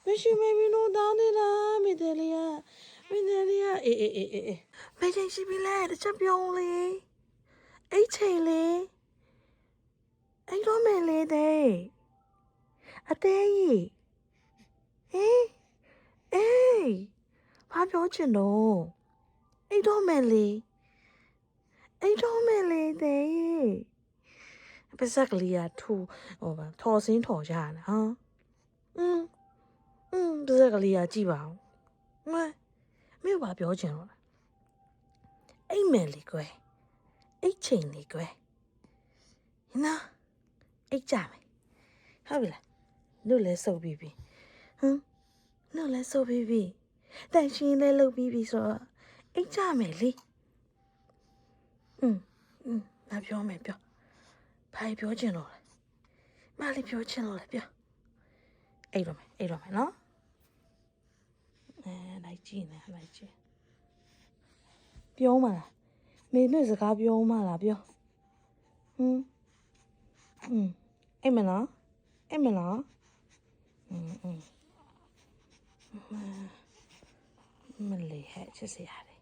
မရှိမေမီနိုတောင်းနေတာမေတယ်လီယာအေးဘယ်ချိန်ရှိပြီလဲတစ်ချက်ပြောဦးလေအဲ့ချိန်လေအဲ့တော့မယ်လေတဲ့အသေးကြီးအေးဘာပြောချင်တော့အဲ့တော့မယ်လေတဲ့ပါစက်ကလေးကထူဟိုပါထော်စင်းထော်ကြရတာဟာပါစက်ကလေးကကြည့်ပါဦးမင်းဘာပြောချင်တော့လဲအိမ်မယ်လေကွယ်အိတ်ချိန်လေကွယ်နော်အိတ်ကြမယ်ဟုတ်ပြီလားတို့လဲစုပ်ပြီးပြီတို့လဲစုပ်ပြီးပြီတန်ရှင်းလဲလုပ်ပြီးပြီဆိုတော့အိတ်ကြမယ်လေငါပြောမယ်ပြောဘာပြောချင်တော့လဲမလေးပြောချင်တော့လဲပြောအိတ်တော့မယ်နော်လိုက်ကြည့်ပြောမလားမေနဲ့စကားပြောမလားပြောအိမ်မလားမလေးဟဲ့ချစ်စရာလေ